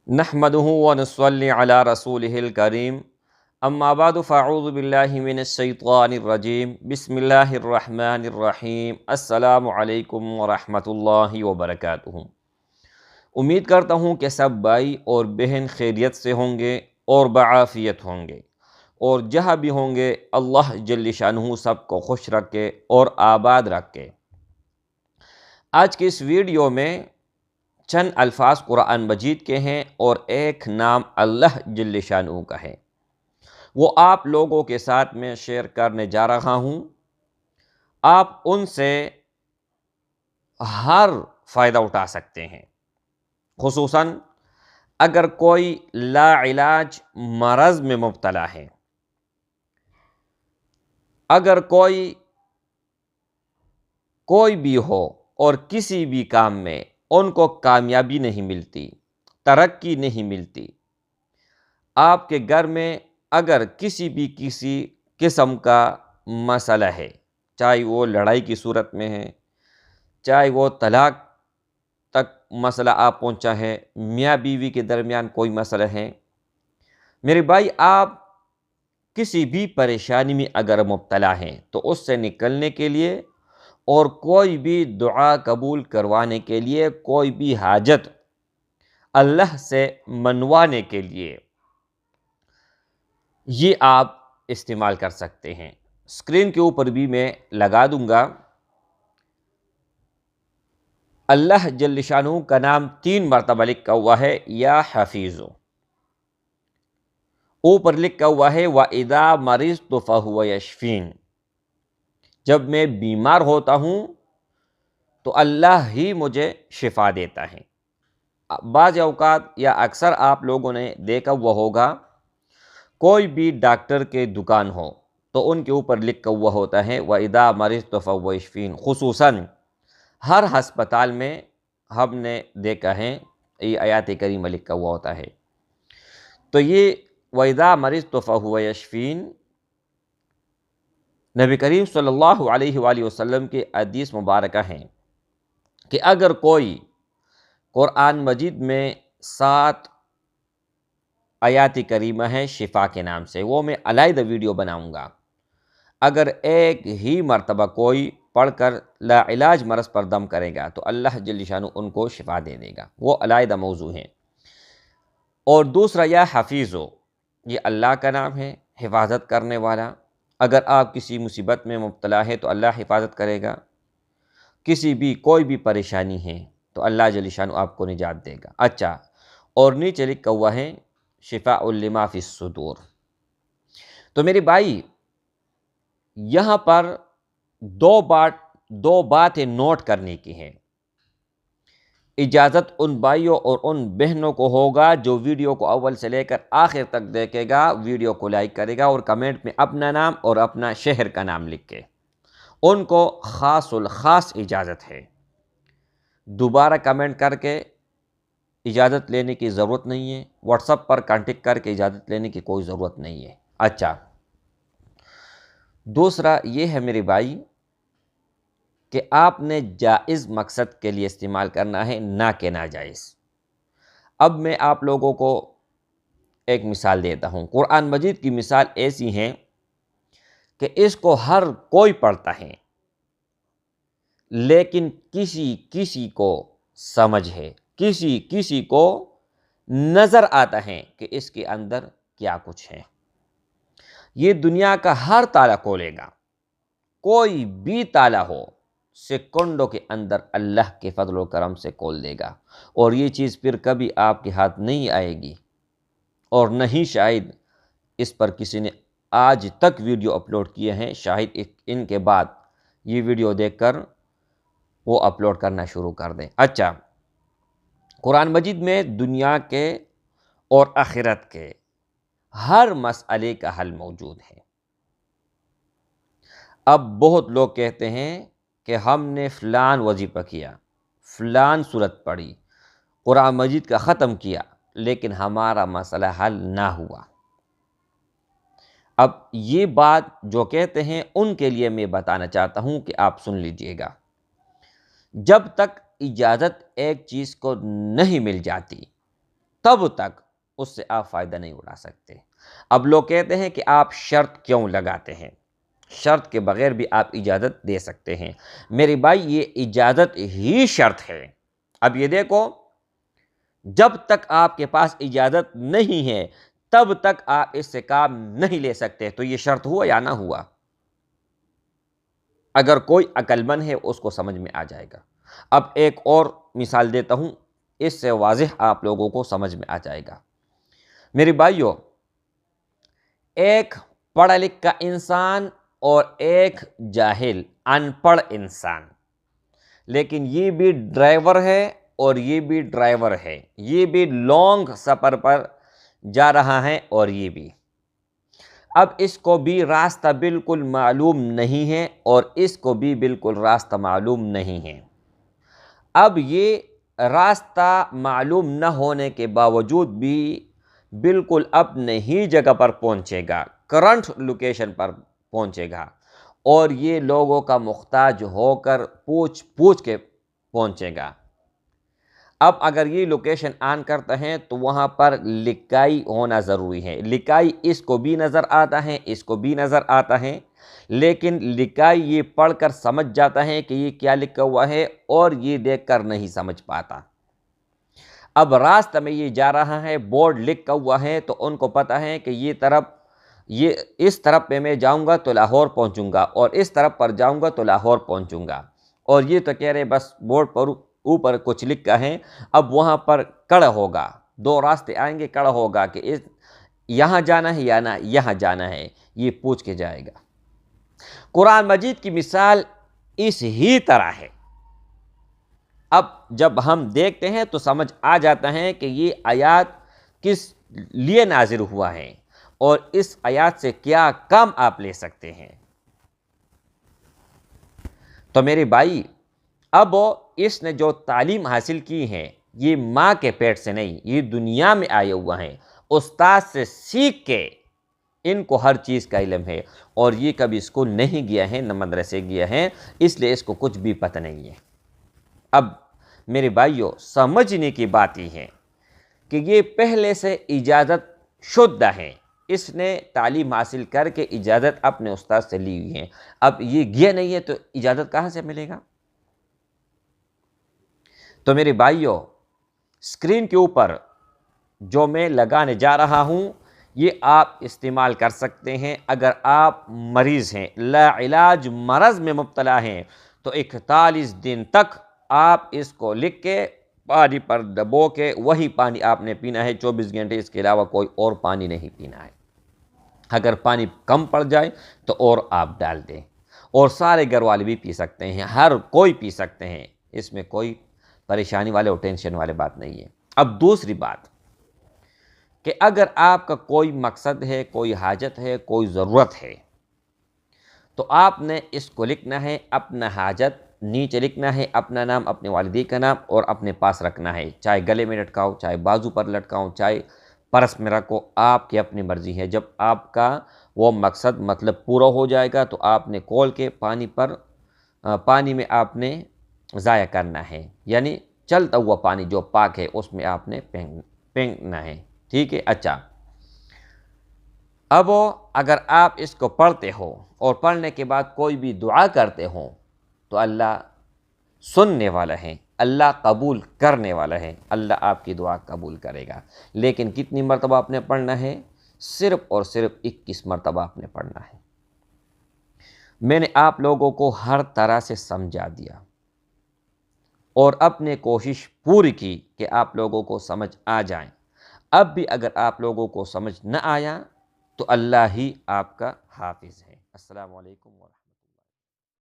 نحمدہ ونصلی علی رسولہ الکریم اما بعد فاعوذ باللہ من الشیطان الرجیم بسم اللہ الرحمن الرحیم السلام علیکم ورحمۃ اللہ وبرکاتہ۔ امید کرتا ہوں کہ سب بھائی اور بہن خیریت سے ہوں گے اور بعافیت ہوں گے، اور جہاں بھی ہوں گے اللہ جل شانہ سب کو خوش رکھے اور آباد رکھے۔ آج کی اس ویڈیو میں چند الفاظ قرآن مجید کے ہیں اور ایک نام اللہ جل شانہ کا ہے، وہ آپ لوگوں کے ساتھ میں شیئر کرنے جا رہا ہوں۔ آپ ان سے ہر فائدہ اٹھا سکتے ہیں، خصوصاً اگر کوئی لا علاج مرض میں مبتلا ہے، اگر کوئی بھی ہو اور کسی بھی کام میں ان کو کامیابی نہیں ملتی، ترقی نہیں ملتی، آپ کے گھر میں اگر کسی قسم کا مسئلہ ہے، چاہے وہ لڑائی کی صورت میں ہے، چاہے وہ طلاق تک مسئلہ آپ پہنچا ہے، میاں بیوی کے درمیان کوئی مسئلہ ہے، میرے بھائی آپ کسی بھی پریشانی میں اگر مبتلا ہیں تو اس سے نکلنے کے لیے اور کوئی بھی دعا قبول کروانے کے لیے، کوئی بھی حاجت اللہ سے منوانے کے لیے یہ آپ استعمال کر سکتے ہیں۔ اسکرین کے اوپر بھی میں لگا دوں گا۔ اللہ جل شانہ کا نام 3 مرتبہ لکھا ہوا ہے، یا حفیظ، اوپر لکھا ہوا ہے وَإِذَا مَرِضْتُ فَهُوَ يَشْفِينِ، جب میں بیمار ہوتا ہوں تو اللہ ہی مجھے شفا دیتا ہے۔ بعض اوقات یا اکثر آپ لوگوں نے دیکھا ہوا ہوگا، کوئی بھی ڈاکٹر کے دکان ہو تو ان کے اوپر لکھا ہوا ہوتا ہے وَإِذَا مَرِضْتُ فَهُوَ يَشْفِينِ۔ خصوصاً ہر ہسپتال میں ہم نے دیکھا ہے یہ آیات کریمہ لکھا ہوا ہوتا ہے۔ تو یہ وَإِذَا مَرِضْتُ فَهُوَ يَشْفِينِ نبی کریم صلی اللہ علیہ وآلہ وسلم کی حدیث مبارکہ ہیں کہ اگر کوئی قرآن مجید میں 7 آیات کریمہ ہیں شفا کے نام سے، وہ میں علیحدہ ویڈیو بناؤں گا، اگر ایک ہی مرتبہ کوئی پڑھ کر لا علاج مرض پر دم کرے گا تو اللہ جل شانہ ان کو شفا دے دے گا، وہ علیحدہ موضوع ہیں۔ اور دوسرا یا حفیظ ہو، یہ اللہ کا نام ہے، حفاظت کرنے والا۔ اگر آپ کسی مصیبت میں مبتلا ہے تو اللہ حفاظت کرے گا، کوئی بھی پریشانی ہے تو اللہ جل شانہ آپ کو نجات دے گا۔ اچھا، اور نیچے لکھا ہوا ہے شفاء لما فی الصدور۔ تو میرے بھائی یہاں پر دو باتیں نوٹ کرنے کی ہیں۔ اجازت ان بھائیوں اور ان بہنوں کو ہوگا جو ویڈیو کو اول سے لے کر آخر تک دیکھے گا، ویڈیو کو لائک کرے گا اور کمنٹ میں اپنا نام اور اپنا شہر کا نام لکھے، ان کو خاص الخاص اجازت ہے۔ دوبارہ کمنٹ کر کے اجازت لینے کی ضرورت نہیں ہے، واٹس ایپ پر کانٹیکٹ کر کے اجازت لینے کی کوئی ضرورت نہیں ہے۔ اچھا، دوسرا یہ ہے میرے بھائی کہ آپ نے جائز مقصد کے لیے استعمال کرنا ہے، نہ کہ ناجائز۔ اب میں آپ لوگوں کو ایک مثال دیتا ہوں۔ قرآن مجید کی مثال ایسی ہے کہ اس کو ہر کوئی پڑھتا ہے، لیکن کسی کو سمجھ ہے، کسی کو نظر آتا ہے کہ اس کے اندر کیا کچھ ہے۔ یہ دنیا کا ہر تالا کھولے گا، کوئی بھی تالا ہو، سیکنڈوں کے اندر اللہ کے فضل و کرم سے کھول دے گا، اور یہ چیز پھر کبھی آپ کے ہاتھ نہیں آئے گی، اور نہیں شاید اس پر کسی نے آج تک ویڈیو اپلوڈ کیے ہیں، شاید ان کے بعد یہ ویڈیو دیکھ کر وہ اپلوڈ کرنا شروع کر دیں۔ اچھا، قرآن مجید میں دنیا کے اور آخرت کے ہر مسئلے کا حل موجود ہے۔ اب بہت لوگ کہتے ہیں کہ ہم نے فلان وظیفہ کیا، فلان سورت پڑھی، قرآن مجید کا ختم کیا، لیکن ہمارا مسئلہ حل نہ ہوا۔ اب یہ بات جو کہتے ہیں ان کے لیے میں بتانا چاہتا ہوں کہ آپ سن لیجئے گا، جب تک اجازت ایک چیز کو نہیں مل جاتی، تب تک اس سے آپ فائدہ نہیں اٹھا سکتے۔ اب لوگ کہتے ہیں کہ آپ شرط کیوں لگاتے ہیں؟ شرط کے بغیر بھی آپ اجازت دے سکتے ہیں۔ میرے بھائی یہ اجازت ہی شرط ہے۔ اب یہ دیکھو، جب تک آپ کے پاس اجازت نہیں ہے تب تک آپ اس سے کام نہیں لے سکتے، تو یہ شرط ہوا یا نہ ہوا؟ اگر کوئی عقل مند ہے اس کو سمجھ میں آ جائے گا۔ اب ایک اور مثال دیتا ہوں، اس سے واضح آپ لوگوں کو سمجھ میں آ جائے گا۔ میرے بھائیو، ایک پڑھا لکھا انسان اور ایک جاہل ان پڑھ انسان، لیکن یہ بھی ڈرائیور ہے اور یہ بھی ڈرائیور ہے، یہ بھی لانگ سفر پر جا رہا ہے اور یہ بھی۔ اب اس کو بھی راستہ بالکل معلوم نہیں ہے اور اس کو بھی بالکل راستہ معلوم نہیں ہے۔ اب یہ راستہ معلوم نہ ہونے کے باوجود بھی بالکل اپنے ہی جگہ پر پہنچے گا، کرنٹ لوکیشن پر پہنچے گا، اور یہ لوگوں کا محتاج ہو کر پوچھ پوچھ کے پہنچے گا۔ اب اگر یہ لوکیشن آن کرتا ہے تو وہاں پر لکھائی ہونا ضروری ہے۔ لکھائی اس کو بھی نظر آتا ہے، اس کو بھی نظر آتا ہے، لیکن لکھائی یہ پڑھ کر سمجھ جاتا ہے کہ یہ کیا لکھا ہوا ہے، اور یہ دیکھ کر نہیں سمجھ پاتا۔ اب راستہ میں یہ جا رہا ہے، بورڈ لکھا ہوا ہے، تو ان کو پتہ ہے کہ یہ اس طرف پہ میں جاؤں گا تو لاہور پہنچوں گا، اور اس طرف پر جاؤں گا تو لاہور پہنچوں گا، اور یہ تو کہہ رہے بس بورڈ پر اوپر کچھ لکھا ہے۔ اب وہاں پر کڑا ہوگا، دو راستے آئیں گے، کڑا ہوگا کہ یہاں جانا ہے یا نہ یہاں جانا ہے، یہ پوچھ کے جائے گا۔ قرآن مجید کی مثال اس ہی طرح ہے۔ اب جب ہم دیکھتے ہیں تو سمجھ آ جاتا ہے کہ یہ آیات کس لیے نازل ہوا ہے اور اس آیات سے کیا کام آپ لے سکتے ہیں۔ تو میرے بھائی، اب اس نے جو تعلیم حاصل کی ہے یہ ماں کے پیٹ سے نہیں، یہ دنیا میں آیا ہوا ہے، استاد سے سیکھ کے ان کو ہر چیز کا علم ہے، اور یہ کبھی اسکول نہیں گیا ہے نہ مدرسے گیا ہے، اس لیے اس کو کچھ بھی پتہ نہیں ہے۔ اب میرے بھائیوں، سمجھنے کی بات یہ ہے کہ یہ پہلے سے اجازت شدہ ہے، اس نے تعلیم حاصل کر کے اجازت اپنے استاد سے لی ہوئی ہے۔ اب یہ گیا نہیں ہے تو اجازت کہاں سے ملے گا؟ تو میرے بھائیوں، اسکرین کے اوپر جو میں لگانے جا رہا ہوں یہ آپ استعمال کر سکتے ہیں۔ اگر آپ مریض ہیں، لا علاج مرض میں مبتلا ہیں، تو 41 دن تک آپ اس کو لکھ کے پانی پر ڈبو کے وہی پانی آپ نے پینا ہے 24 گھنٹے، اس کے علاوہ کوئی اور پانی نہیں پینا ہے۔ اگر پانی کم پڑ جائے تو اور آپ ڈال دیں، اور سارے گھر والے بھی پی سکتے ہیں، ہر کوئی پی سکتے ہیں، اس میں کوئی پریشانی والے اور ٹینشن والے بات نہیں ہے۔ اب دوسری بات کہ اگر آپ کا کوئی مقصد ہے، کوئی حاجت ہے، کوئی ضرورت ہے، تو آپ نے اس کو لکھنا ہے، اپنا حاجت نیچے لکھنا ہے، اپنا نام، اپنے والدی کا نام، اور اپنے پاس رکھنا ہے، چاہے گلے میں لٹکاؤ، چاہے بازو پر لٹکاؤ، چاہے پرس میں رکھو، آپ کی اپنی مرضی ہے۔ جب آپ کا وہ مقصد مطلب پورا ہو جائے گا تو آپ نے کھول کے پانی میں آپ نے ضائع کرنا ہے، یعنی چلتا ہوا پانی جو پاک ہے اس میں آپ نے پھینکنا ہے، ٹھیک ہے؟ اچھا، اب اگر آپ اس کو پڑھتے ہو اور پڑھنے کے بعد کوئی بھی دعا کرتے ہو تو اللہ سننے والا ہے، اللہ قبول کرنے والا ہے، اللہ آپ کی دعا قبول کرے گا۔ لیکن کتنی مرتبہ آپ نے پڑھنا ہے؟ صرف اور صرف 21 مرتبہ آپ نے پڑھنا ہے۔ میں نے آپ لوگوں کو ہر طرح سے سمجھا دیا اور اپنے کوشش پوری کی کہ آپ لوگوں کو سمجھ آ جائیں۔ اب بھی اگر آپ لوگوں کو سمجھ نہ آیا تو اللہ ہی آپ کا حافظ ہے۔ السلام علیکم ورحمۃ اللہ۔